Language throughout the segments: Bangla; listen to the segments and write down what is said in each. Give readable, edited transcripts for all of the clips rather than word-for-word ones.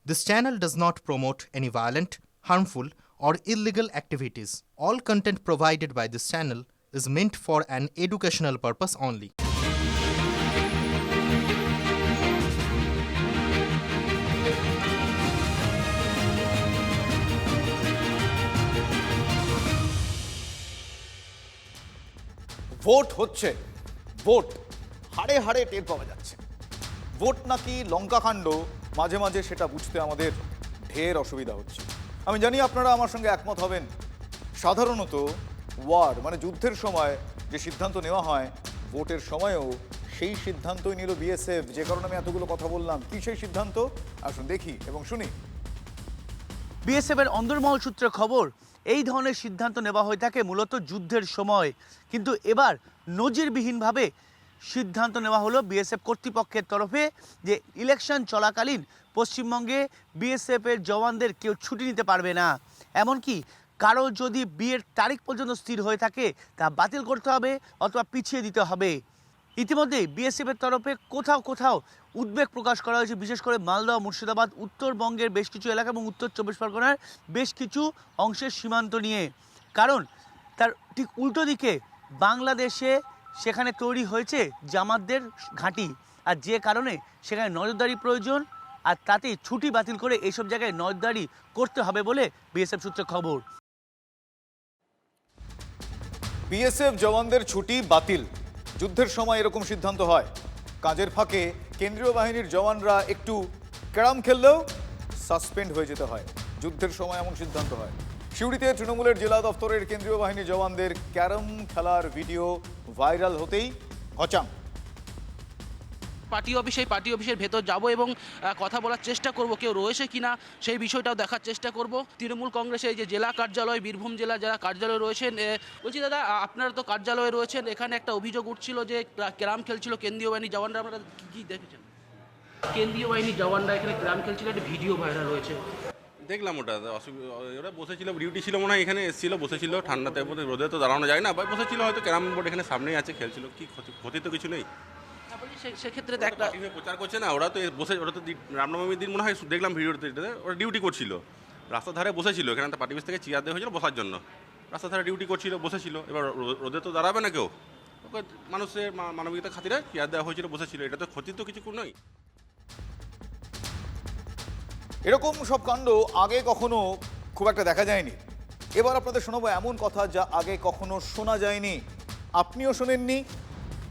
This channel does not promote any violent, harmful, or illegal activities. All content provided by this channel is meant for an educational purpose only. Vote হচ্ছে, ভোট হাড়ে হাড়ে টের পাওয়া যাচ্ছে। ভোট নাকি লঙ্কাকাণ্ড, মাঝে মাঝে সেটা বুঝতে আমাদের ঢের অসুবিধা হচ্ছে। আমি জানি আপনারা আমার সঙ্গে একমত হবেন। সাধারণত ওয়ার মানে যুদ্ধের সময় যে সিদ্ধান্ত নেওয়া হয়, ভোটের সময়ও সেই সিদ্ধান্তই নিল বিএসএফ। যে কারণে আমি এতগুলো কথা বললাম, কি সেই সিদ্ধান্ত আসুন দেখি এবং শুনি। বিএসএফ এর অন্দরমহল সূত্রে খবর, এই ধরনের সিদ্ধান্ত নেওয়া হয়ে থাকে মূলত যুদ্ধের সময়, কিন্তু এবার নজিরবিহীনভাবে সিদ্ধান্ত নেওয়া হলো বিএসএফ কর্তৃপক্ষের তরফে যে ইলেকশন চলাকালীন পশ্চিমবঙ্গে বিএসএফ এর জওয়ানদের কেউ ছুটি নিতে পারবে না। এমনকি কারো যদি বিয়ের তারিখ পর্যন্ত স্থির হয়ে থাকে তা বাতিল করতে হবে অথবা পিছিয়ে দিতে হবে। ইতিমধ্যেই বিএসএফ এর তরফে কোথাও কোথাও উদ্বেগ প্রকাশ করা হয়েছে, বিশেষ করে মালদা, মুর্শিদাবাদ, উত্তরবঙ্গের বেশ কিছু এলাকা এবং উত্তর চব্বিশ পরগনার বেশ কিছু অংশের সীমান্ত নিয়ে। কারণ তার ঠিক উল্টো দিকে বাংলাদেশে সেখানে তৈরি হয়েছে জামাতদের ঘাঁটি, আর যে কারণে সেখানে নজরদারি প্রয়োজন, আর তাতেই ছুটি বাতিল করে এইসব জায়গায় নজরদারি করতে হবে বলে বিএসএফ সূত্রে খবর। বিএসএফ জওয়ানদের ছুটি বাতিল, যুদ্ধের সময় এরকম সিদ্ধান্ত হয়। কাজের ফাঁকে কেন্দ্রীয় বাহিনীর জওয়ানরা একটু ক্যারাম খেললেও সাসপেন্ড হয়ে যেতে হয়। যুদ্ধের সময় এমন সিদ্ধান্ত হয়। সিউড়িতে তৃণমূলের জেলা দফতরের কেন্দ্রীয় বাহিনীর জওয়ানদের ক্যারাম খেলার ভিডিও ভাইরাল হতেই ঘচাং। পার্টি অফিসের ভেতর যাব এবং কথা বলার চেষ্টা করব কেউ রয়েছে কিনা সেই বিষয়টাও দেখার চেষ্টা করব। তৃণমূল কংগ্রেসের যে জেলা কার্যালয়, বীরভূম জেলা যারা কার্যালয় রয়েছেন, বলছি দাদা আপনারা তো কার্যালয়ে রয়েছেন, এখানে একটা অভিযোগ উঠছিল যে ক্যারাম খেলছিল কেন্দ্রীয় বাহিনীর জওয়ানরা, আপনারা কি দেখেছেন? কেন্দ্রীয় বাহিনীর জওয়ানরা এখানে ক্যারাম খেলছিল, একটা ভিডিও ভাইরাল হয়েছে। দেখলাম ওটা ওরা বসেছিল, ডিউটি ছিল মনে হয়, এখানে এসেছিল, বসেছিল ঠান্ডাতে, রোদে তো দাঁড়ানো যায় না, বসেছিল হয়তো ক্যারাম বোর্ড এখানে সামনেই আছে, খেলছিল, কি ক্ষতি তো কিছু নেই। সেক্ষেত্রে একটা প্রচার করছে না, ওরা তো বসে, ওরা তো রামনবমীর দিন মনে হয় দেখলাম ভিডিওতে, ওরা ডিউটি করছিল, রাস্তার ধারে বসেছিল, এখানে একটা পার্টি অফিস থেকে চেয়ার দেওয়া হয়েছিল বসার জন্য, রাস্তার ধারে ডিউটি করছিল, বসেছিল। এবার রোদে তো দাঁড়াবে না কেউ, ওকে মানুষের মানবিকতার খাতিরে চেয়ার দেওয়া হয়েছিল, বসেছিল, এটা তো ক্ষতি তো কিছু নয়। এরকম সব কাণ্ড আগে কখনো খুব একটা দেখা যায়নি। এবার আপনাদের শোনাবো এমন কথা যা আগে কখনো শোনা যায়নি। আপনিও শোনেননি,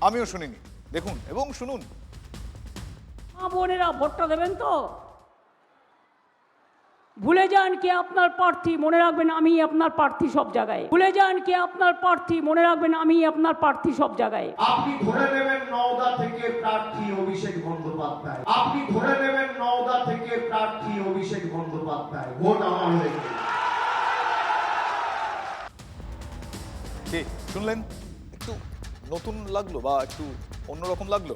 আমিও শুনিনি। দেখুন এবং শুনুন। বোনেরা ভোটটা দেবেন তো, ভুলে যান কে আপনার প্রার্থী, মনে রাখবেন আমি আপনার প্রার্থী সব জায়গায়। ভুলে যান কে আপনার প্রার্থী, মনে রাখবেন আমি আপনার প্রার্থী সব জায়গায়। আপনি ধরে নেবেন নওদা থেকে প্রার্থী অভিষেক বন্দ্যোপাধ্যায়, আপনি ধরে নেবেন নওদা থেকে প্রার্থী অভিষেক বন্দ্যোপাধ্যায়, ভোট আমার হয়ে গেল। শুনলেন? একটু নতুন লাগলো বা একটু অন্যরকম লাগলো?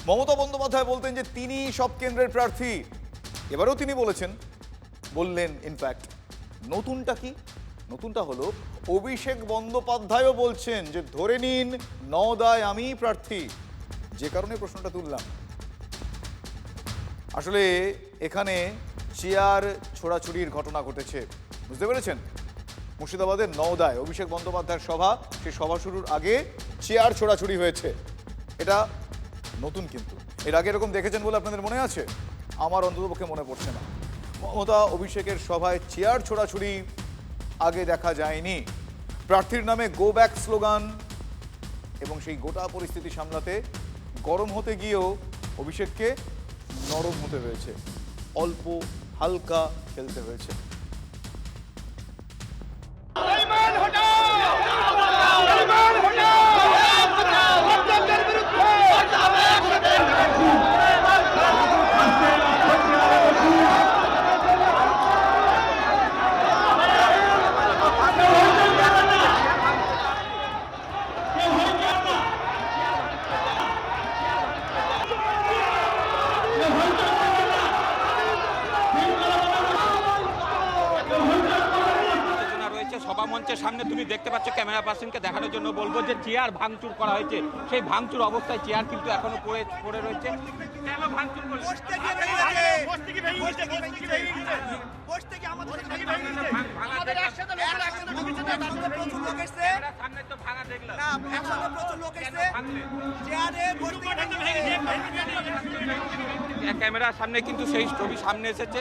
মমতা বন্দ্যোপাধ্যায় বলতেন যে তিনি সব কেন্দ্রের প্রার্থী, এবারেও তিনি বললেন ইনফ্যাক্ট। নতুনটা কি? নতুনটা হলো অভিষেক বন্দ্যোপাধ্যায়ও বলছেন যে ধরে নিন নওদায় আমি প্রার্থী। যে কারণে প্রশ্নটা তুললাম, আসলে এখানে চেয়ার ছোড়াছুড়ির ঘটনা ঘটেছে, বুঝতে পেরেছেন? মুর্শিদাবাদের নওদায় অভিষেক বন্দ্যোপাধ্যায়ের সভা, সেই সভা শুরুর আগে চেয়ার ছোড়াছুড়ি হয়েছে। এটা নতুন, কিন্তু এর আগে এরকম দেখেছেন বলে আপনাদের মনে আছে? আমার অন্ততপক্ষে মনে পড়ছে না। মমতা অভিষেকের সভায় চেয়ার ছোড়াছুড়ি আগে দেখা যায়নি। প্রার্থীর নামে গো ব্যাক স্লোগান এবং সেই গোটা পরিস্থিতি সামলাতে গরম হতে গিয়েও অভিষেককে নরম হতে হয়েছে, অল্প হালকা খেলতে হয়েছে। মঞ্চের সামনে তুমি দেখতে পাচ্ছ, ক্যামেরা পার্সনকে দেখানোর জন্য বলবো যে চেয়ার ভাঙচুর করা হয়েছে। সেই ভাঙচুর অবস্থায় চেয়ার কিন্তু এখনো পড়ে রয়েছে। কেন ভাঙচুর করলে? ক্যামেরার সামনে কিন্তু সেই ছবি সামনে এসেছে।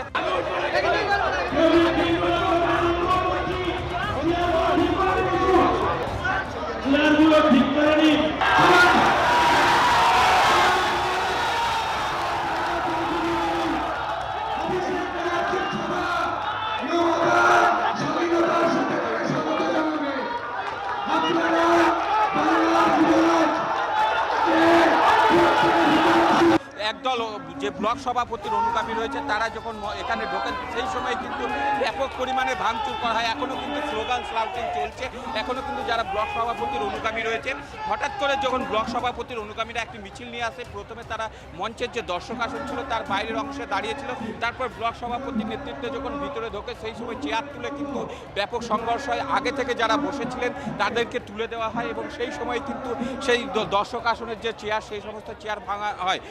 একদল যে ব্লক সভাপতির অনুগামী রয়েছে তারা যখন এখানে ঢোকেন সেই সময় কিন্তু ব্যাপক পরিমাণে ভাঙচুর করা হয়। এখনও কিন্তু স্লোগান স্লাউটিং চলছে, এখনও কিন্তু যারা ব্লক সভাপতির অনুগামী রয়েছে, হঠাৎ করে যখন ব্লক সভাপতির অনুগামীরা একটি মিছিল নিয়ে আসে, প্রথমে তারা মঞ্চের যে দর্শক আসন ছিল তার বাইরের অংশে দাঁড়িয়েছিল, তারপর ব্লক সভাপতির নেতৃত্বে যখন ভিতরে ঢোকে সেই সময় চেয়ার তুলে কিন্তু ব্যাপক সংঘর্ষ হয়। আগে থেকে যারা বসেছিলেন তাদেরকে তুলে দেওয়া হয় এবং সেই সময় কিন্তু সেই দর্শক আসনের যে চেয়ার সেই সমস্ত চেয়ার ভাঙা হয়।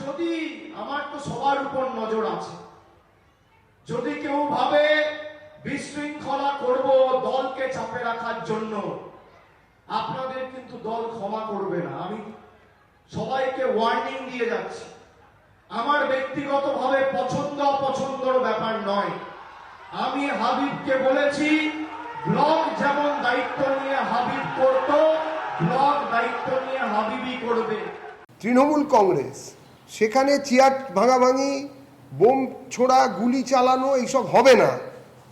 যদি আমার তো সবার উপর নজর আছে, যদি কেউ ভাবে বিশৃঙ্খলা করব দলকে চাপে রাখার জন্য, আপনাদের কিন্তু দল ক্ষমা করবে না। আমি সবাইকে ওয়ার্নিং দিয়ে যাচ্ছি, আমার ব্যক্তিগতভাবে পছন্দ অপছন্দর ব্যাপার নয়। আমি হাবিবকে বলেছি ব্লক যেমন দায়িত্ব নিয়ে হাবিব করত, ব্লক দায়িত্ব নিয়ে হাবিবই করবে। তৃণমূল কংগ্রেস সেখানে চেয়ার ভাঙাভাঙি, বোম ছোড়া, গুলি চালানো এইসব হবে না,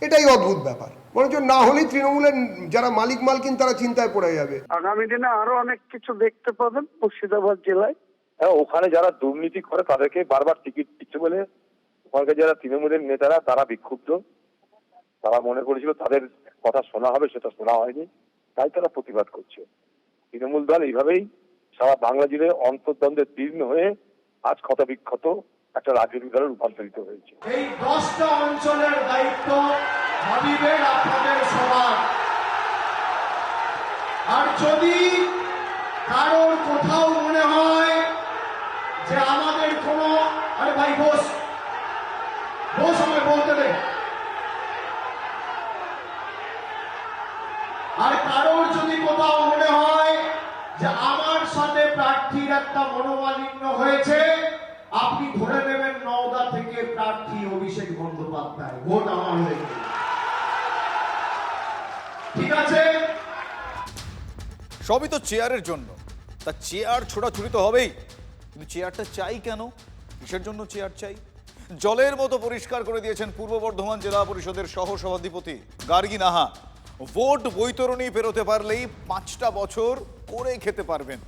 এটাই অদ্ভুত ব্যাপার। বরঞ্চ না হলেই তৃণমূলের যারা মালিক মালকিন তারা চিন্তায় পড়ে যাবে। আগামী দিনে আরো অনেক কিছু দেখতে পাবেন মুর্শিদাবাদ জেলায়। ওখানে যারা দুর্নীতি করে তাদেরকে বারবার টিকিট দিচ্ছে বলে ওখানকার যারা তৃণমূলের নেতারা তারা বিক্ষুব্ধ। তারা মনে করেছিল তাদের কথা শোনা হবে, সেটা শোনা হয়নি, তাই তারা প্রতিবাদ করছে। তৃণমূল দল এইভাবেই সারা বাংলা জুড়ে অন্তর্দ্বন্দ্বের তীর্ণ হয়ে আজ ক্ষত বিক্ষত একটা রাজনৈতিক দলে রূপান্তরিত হয়েছে। এই 10টা অঞ্চলের দায়িত্ব হাবিবের, আপনাদের সবার। আর যদি কারোর কোথাও মনে হয় যে আমাদের কোনো, আরে ভাই বস আমায় বলতে দে। আর কারোর যদি কোথাও মনে হয় যে আমার সাথে প্রার্থীর একটা মনোমালিন্য হয়েছে, আপনি ধরে নেবেন নওদা থেকে প্রার্থী অভিষেক বন্দ্যোপাধ্যায়, ভোট আমার হয়ে গেছে। ঠিক আছে, সবই তো চেয়ারের জন্য, তা চেয়ার ছোড়াছুড়ি তো হবেই, কিন্তু চেয়ারটা চাই কেন? কিসের জন্য চেয়ার চাই? জলের মতো পরিষ্কার করে দিয়েছেন পূর্ব বর্ধমান জেলা পরিষদের সহ সভাধিপতি গার্গী নাহা। ভোট বৈতরণী পেরোতে পারলেই 5টা বছর করে খেতে পারবেন।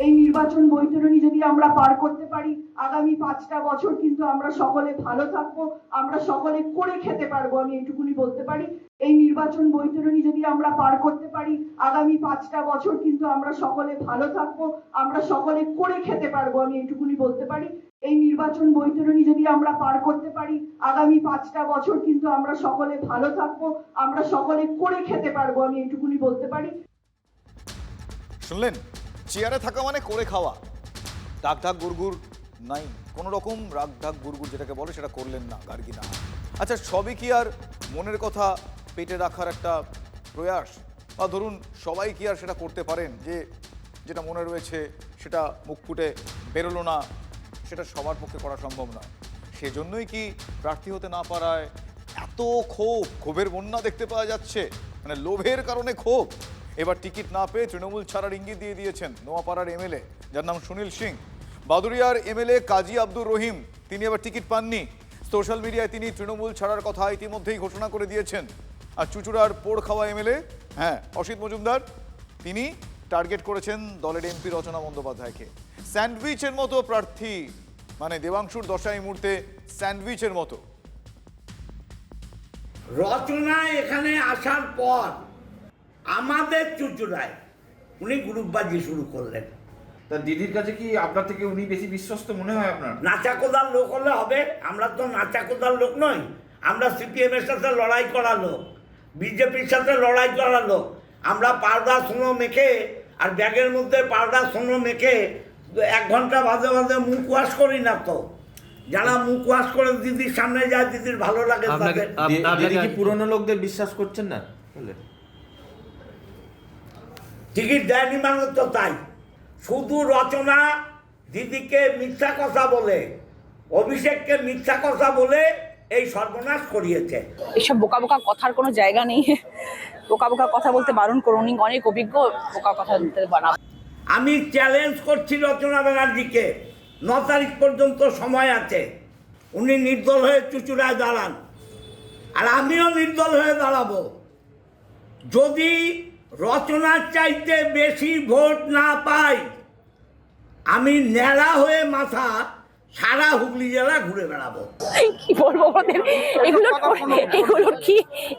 এই নির্বাচন বৈতরণী যদি আমরা পার করতে পারি, আগামী 5টা বছর কিন্তু আমরা সকলে ভালো থাকবো, আমরা সকলে করে খেতে পারবো, আমি এইটুকুনি বলতে পারি। এই নির্বাচন বৈতরণী যদি আমরা পার করতে পারি, আগামী 5টা বছর কিন্তু আমরা সকলে ভালো থাকবো, আমরা সকলে করে খেতে পারবো, আমি এইটুকুনি বলতে পারি। এই নির্বাচন বৈতরণী যদি আমরা পার করতে পারি, আগামী 5টা বছর কিন্তু আমরা সকলে ভালো থাকবো, আমরা সকলে করে খেতে পারবো, আমি এইটুকুনি বলতে পারি। শুনলেন, চেয়ারে থাকা মানে করে খাওয়া, ঢাক ঢাক গুড়গুড় নাই, কোনো রকম রাগ ঢাক গুড়গুড় যেটাকে বলে সেটা করলেন না গার্গী নাহা। আচ্ছা, সবই কি আর মনের কথা পেটে রাখার একটা প্রয়াস? বা ধরুন সবাই কি আর সেটা করতে পারেন যে যেটা মনে রয়েছে সেটা মুখ ফুটে বেরোলো না, সেটা সবার পক্ষে করা সম্ভব নয়। সেজন্যই কি প্রার্থী হতে না পারায় এত ক্ষোভের বন্যা দেখতে পাওয়া যাচ্ছে? মানে লোভের কারণে ক্ষোভ। এবার টিকিট না পেয়ে তৃণমূল ছাড়ার ইঙ্গিত দিয়ে দিয়েছেন নোয়াপাড়ার এমএলএ, যার নাম সুনীল সিং। বাদুরিয়ার এমএলএ কাজী আব্দুর রহিম, তিনি এবার টিকিট পাননি। সোশ্যাল মিডিয়ায় তিনি তৃণমূল ছাড়ার কথা ইতিমধ্যেই ঘোষণা করে দিয়েছেন। আর চুচুড়ার পোড় খাওয়া এমএলএ অসিত মজুমদার, তিনি টার্গেট করেছেন দলের এমপি রচনা বন্দ্যোপাধ্যায়কে। স্যান্ডউইচের মতো প্রার্থী, মানে দেবাংশুর দশা এই মুহূর্তে স্যান্ডউইচের মতো। রচনা এখানে আসার পর আমাদের চুচুড়ায় উনি গ্রুপবাজি শুরু করলেন। তা দিদির কাছে কি আপনার থেকে উনি বেশি বিশ্বস্ত মনে হয় আপনার? নাচাকোদার লোক হলে হবে? আমরা তো নাচাকোদার লোক নই। আমরা সিপিএম এর সাথে লড়াই করা লোক, বিজেপির সাথে লড়াই করা লোক। আমরা পাউডার সোনো মেখে আর ব্যাগের মধ্যে পাউডার সোনো মেখে 1 ঘন্টা বাদে বাদে মুখ ওয়াশ করি না তো। যারা মুখ ওয়াশ করে দিদির সামনে যায়, দিদির ভালো লাগে তাদের। দিদি কি পুরনো লোকদের বিশ্বাস করছেন না? টিকিট দেয়নি মানে তো তাই। শুধু রচনা দিদিকে মিথ্যা কথা বলে, অভিষেককে মিথ্যা কথা বলে এই সর্বনাশ করিয়েছে। এসব বোকা বোকা কথার কোনো জায়গা নেই। বোকা বোকা কথা বলতে বারণ করুন, উনি অনেক অভিজ্ঞ, বোকা কথা বলতে বানাবো। আমি চ্যালেঞ্জ করছি রচনা ব্যানার্জিকে, 9 তারিখ পর্যন্ত সময় আছে। উনি নির্দল হয়ে চুচুড়ায় দাঁড়ান, আর আমিও নির্দল হয়ে দাঁড়াবো। যদি রচনার চাইতে বেশি ভোট না পাই, আমি ন্যাড়া হয়ে মাথা সারা হুগলি জেলা ঘুরে বেড়াবো। কি বলবো ওদের,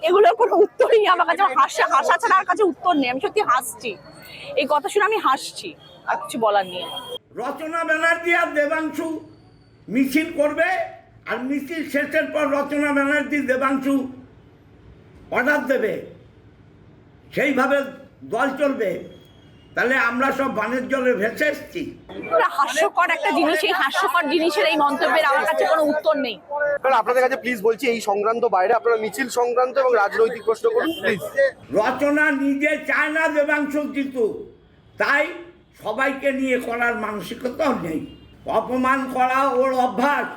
এগুলোর কোনো উত্তরই আমার কাছে, হাসা ছাড়া আর কাছে উত্তর নেই। আমি সত্যি হাসছি, এই কথা শুনে আমি হাসছি, আর কিছু বলার নেই। রচনা ব্যানার্জি আর দেবাংশু মিছিল করবে, আর মিছিল শেষের পর রচনা ব্যানার্জি দেবাংশু অর্ডার দেবে, সেইভাবে দল চলবে। তাহলে আমরা সব বানের জলে ভেসে এসছি। হাস্যকর একটা জিনিস, এই হাস্যকর জিনিসের এই মন্তব্যের আমার কাছে কোনো উত্তর নেই। আপনাদের কাছে প্লিজ বলছি, এই সংক্রান্ত বাইরে আপনারা মিছিল সংক্রান্ত এবং রাজনৈতিক প্রশ্ন করুন প্লিজ। রচনা নিজে চায় না দেবাংশু জিতু, তাই সবাইকে নিয়ে করার মানসিকতাও নেই। অপমান করা ওর অভ্যাস।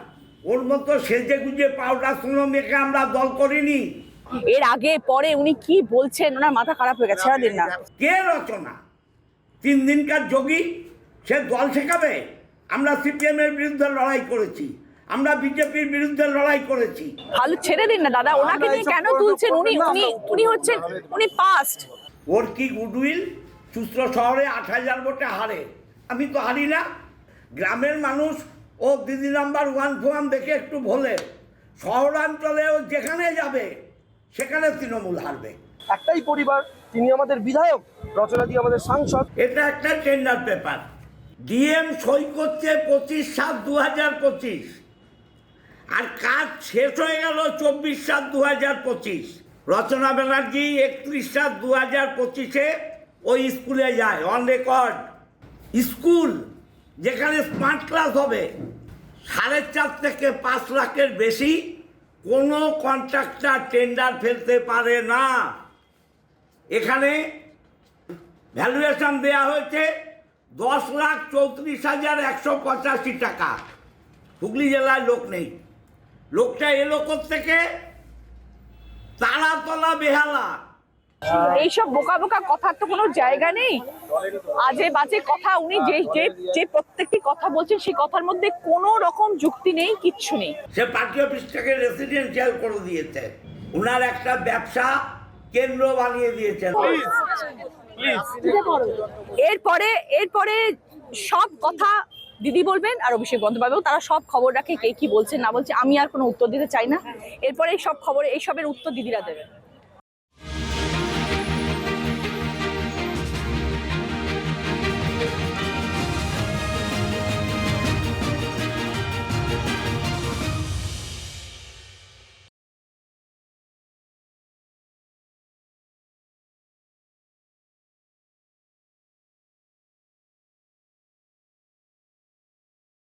ওর মতো সেজে গুজে পাউডার সোনো মেখে আমরা দল করিনি। এর আগে পরে উনি কি বলছেন, ওনার মাথা খারাপ হয়ে গেছে। ছেড়ে দিন না। কে রচনা? 3 দিনকার যোগী, সে দল শেখাবে? আমরা সিপিএম এর বিরুদ্ধে লড়াই করেছি, আমরা বিজেপির বিরুদ্ধে লড়াই করেছি। ভালো, ছেড়ে দিন না দাদা, ওনাকে নিয়ে কেন তুলছেন? উনি হচ্ছেন, উনি পাস্ট। ওর কি গুডউইল? চুস্ত্র শহরে 8,000 ভোটে হারে, আমি তো হারি না। গ্রামের মানুষ ও দিদি নাম্বার 1 ফোয়াম দেখে একটু ভোলে। শহরাঞ্চলে ও যেখানে যাবে সেখানে তৃণমূল হারবে। একটাই পরিবার, তিনি আমাদের বিধায়ক, রচনাদি আমাদের সাংসদ। এটা একটা টেন্ডার পেপার, ডিএম সই করছে 25/7/2025, আর কাজ শেষ হয়ে গেল 24/7/2025। রচনা ব্যানার্জি 31/7/2025 ওই স্কুলে যায়, অন রেকর্ড। স্কুল যেখানে স্মার্ট ক্লাস হবে, 4.5 থেকে 5 লাখের বেশি কোনো কন্ট্রাক্টর টেন্ডার ফেলতে পারে না। এখানে ভ্যালুয়েশন দেওয়া হয়েছে 10,34,185 টাকা। হুগলি জেলায় লোক নেই। লোকটা এলো থেকে তারাতলা বেহালা। এইসব বোকা বোকা কথার তো কোনো জায়গা নেই। আজে বাজে কথা, উনি যে প্রত্যেকটি কথা বলছেন সেই কথার মধ্যে কোনো রকম যুক্তি নেই, কিচ্ছু নেই। সে পার্টি অফিসটাকে রেসিডেন্সিয়াল করে দিয়েছে, উনার একটা ব্যবসা কেন্দ্র বানিয়ে দিয়েছেন। এরপরে সব কথা দিদি বলবেন আর অভিষেক বন্দ্যোপাধ্যায়, তারা সব খবর রাখে, কে কি বলছে না বলছে। আমি আর কোনো উত্তর দিতে চাই না। এরপরে সব খবর, এইসবের উত্তর দিদিরা দেবেন।